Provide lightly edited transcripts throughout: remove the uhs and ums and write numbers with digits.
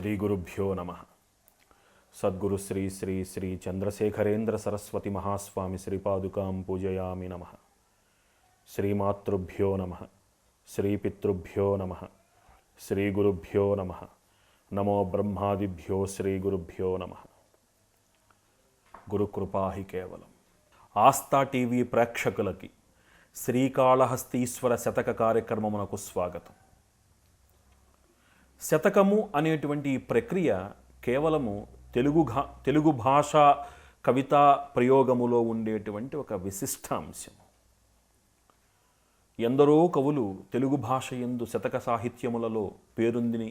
శ్రీ గురుభ్యో నమ. సద్గురు శ్రీ శ్రీ శ్రీ చంద్రశేఖరేంద్ర సరస్వతి మహాస్వామి శ్రీపాదుకాం పూజయామి నమ. శ్రీమాతృభ్యో నమ. శ్రీపితృభ్యో నమ. శ్రీ గురుభ్యో నమ. నమో బ్రహ్మాదిభ్యో శ్రీ గురుభ్యో నమ. గురుకృపా హి కేవలం. ఆస్థా టీవీ ప్రేక్షకులకి శ్రీకాళహస్తీశ్వర శతక కార్యక్రమమునకు స్వాగతం. శతకము అనేటువంటి ఈ ప్రక్రియ కేవలము తెలుగు భాష కవితా ప్రయోగములో ఉండేటువంటి ఒక విశిష్ట అంశము. ఎందరో కవులు తెలుగు భాష యందు శతక సాహిత్యములలో పేరొందిని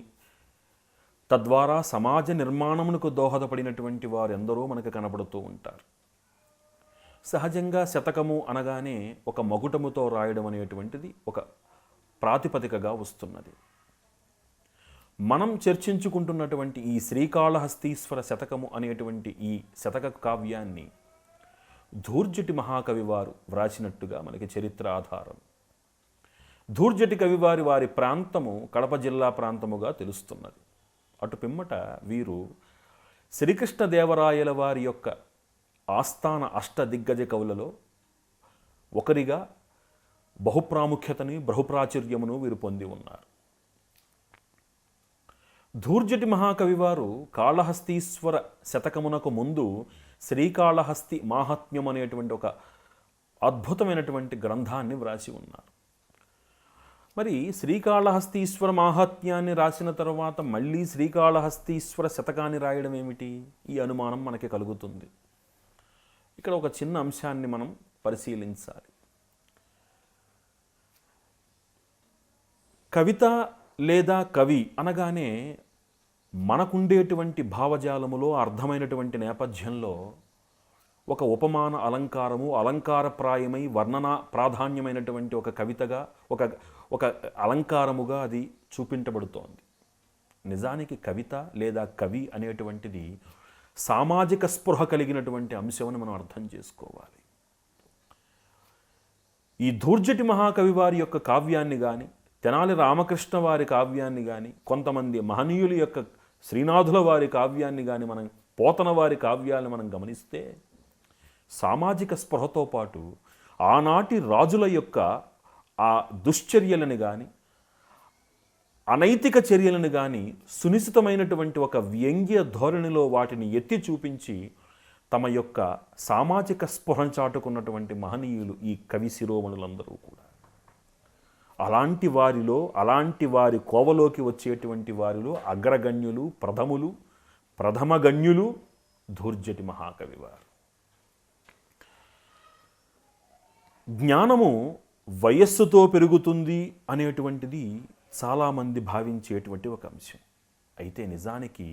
తద్వారా సమాజ నిర్మాణమునకు దోహదపడినటువంటి వారు ఎందరో మనకు కనబడుతూ ఉంటారు. సహజంగా శతకము అనగానే ఒక మగుటముతో రాయడం అనేటువంటిది ఒక ప్రాతిపదికగా వస్తున్నది. మనం చర్చించుకుంటున్నటువంటి ఈ శ్రీకాళహస్తీశ్వర శతకము అనేటువంటి ఈ శతక కావ్యాన్ని ధూర్జటి మహాకవి వారు వ్రాసినట్టుగా మనకి చరిత్ర ఆధారం. ధూర్జటి కవివారి వారి ప్రాంతము కడప జిల్లా ప్రాంతముగా తెలుస్తున్నది. అటు పిమ్మట వీరు శ్రీకృష్ణదేవరాయల వారి యొక్క ఆస్థాన అష్టదిగ్గజ కవులలో ఒకరిగా బహుప్రాముఖ్యతని బహుప్రాచుర్యమును వీరు పొంది ఉన్నారు. ధూర్జటి మహాకవి వారు కాళహస్తీశ్వర శతకమునకు ముందు శ్రీకాళహస్తి మాహాత్మ్యం అనేటువంటి ఒక అద్భుతమైనటువంటి గ్రంథాన్ని వ్రాసి ఉన్నారు. మరి శ్రీకాళహస్తీశ్వర మాహాత్మ్యాన్ని రాసిన తర్వాత మళ్ళీ శ్రీకాళహస్తీశ్వర శతకాన్ని రాయడం ఏమిటి? ఈ అనుమానం మనకి కలుగుతుంది. ఇక్కడ ఒక చిన్న అంశాన్ని మనం పరిశీలించాలి. కవిత లేదా కవి అనగానే మనకుండేటువంటి భావజాలములో అర్థమైనటువంటి నేపథ్యంలో ఒక ఉపమాన అలంకారము అలంకారప్రాయమై వర్ణన ప్రాధాన్యమైనటువంటి ఒక కవితగా ఒక అలంకారముగా అది చూపించబడుతోంది. నిజానికి కవిత లేదా కవి అనేటువంటిది సామాజిక స్పృహ కలిగినటువంటి అంశమని మనం అర్థం చేసుకోవాలి. ఈ ధూర్జటి మహాకవి వారి యొక్క కావ్యాన్ని కానీ తెనాలి రామకృష్ణ వారి కావ్యాన్ని కానీ కొంతమంది మహనీయుల యొక్క శ్రీనాథుల వారి కావ్యాన్ని కానీ మనం పోతన వారి కావ్యాలను మనం గమనిస్తే సామాజిక స్పృహతో పాటు ఆనాటి రాజుల యొక్క ఆ దుశ్చర్యలను కానీ అనైతిక చర్యలను కానీ సునిశ్చితమైనటువంటి ఒక వ్యంగ్య ధోరణిలో వాటిని ఎత్తి చూపించి తమ యొక్క సామాజిక స్పృహను చాటుకున్నటువంటి మహనీయులు ఈ కవి శిరోమణులందరూ కూడా. అలాంటి వారి కోవలోకి వచ్చేటువంటి వారిలో అగ్రగణ్యులు ప్రథమగణ్యులు ధూర్జటి మహాకవి వారు. జ్ఞానము వయస్సుతో పెరుగుతుంది అనేటువంటిది చాలామంది భావించేటువంటి ఒక అంశం. అయితే నిజానికి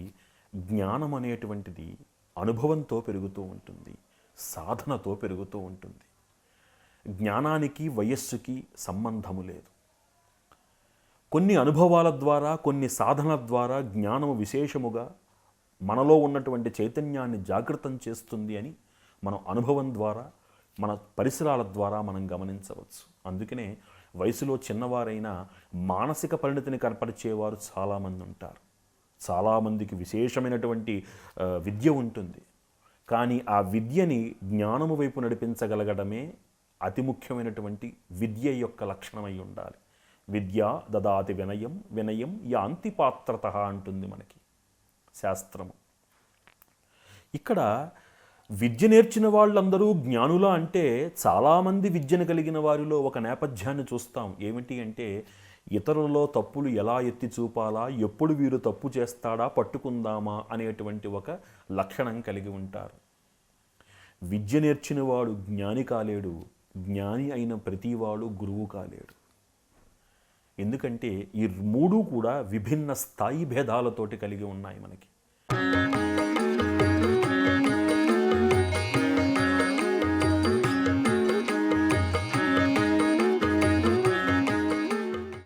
జ్ఞానం అనేటువంటిది అనుభవంతో పెరుగుతూ ఉంటుంది, సాధనతో పెరుగుతూ ఉంటుంది. జ్ఞానానికి వయస్సుకి సంబంధము లేదు. కొన్ని అనుభవాల ద్వారా కొన్ని సాధనల ద్వారా జ్ఞానము విశేషముగా మనలో ఉన్నటువంటి చైతన్యాన్ని జాగృతం చేస్తుంది అని మనం అనుభవం ద్వారా మన పరిసరాల ద్వారా మనం గమనించవచ్చు. అందుకనే వయసులో చిన్నవారైనా మానసిక పరిణతిని కనపరిచేవారు చాలామంది ఉంటారు. చాలామందికి విశేషమైనటువంటి విద్య ఉంటుంది. కానీ ఆ విద్యని జ్ఞానము వైపు నడిపించగలగడమే అతి ముఖ్యమైనటువంటి విద్య యొక్క లక్షణమై ఉండాలి. విద్య దదాతి వినయం, వినయం యాంతి పాత్రత అంటుంది మనకి శాస్త్రము. ఇక్కడ విద్య నేర్చిన వాళ్ళందరూ జ్ఞానుల అంటే చాలామంది విద్యను కలిగిన వారిలో ఒక నేపథ్యాన్ని చూస్తాం. ఏమిటి అంటే ఇతరులలో తప్పులు ఎలా ఎత్తి చూపాలా, ఎప్పుడు వీరు తప్పు చేస్తాడా పట్టుకుందామా అనేటువంటి ఒక లక్షణం కలిగి ఉంటారు. విద్య నేర్చిన వాడు జ్ఞాని కాలేడు, జ్ఞాని అయిన ప్రతివాడు గురువు కాలేడు. ఎందుకంటే ఈ మూడు కూడా విభిన్న స్థాయి భేదాలతోటి కలిగి ఉన్నాయి మనకి.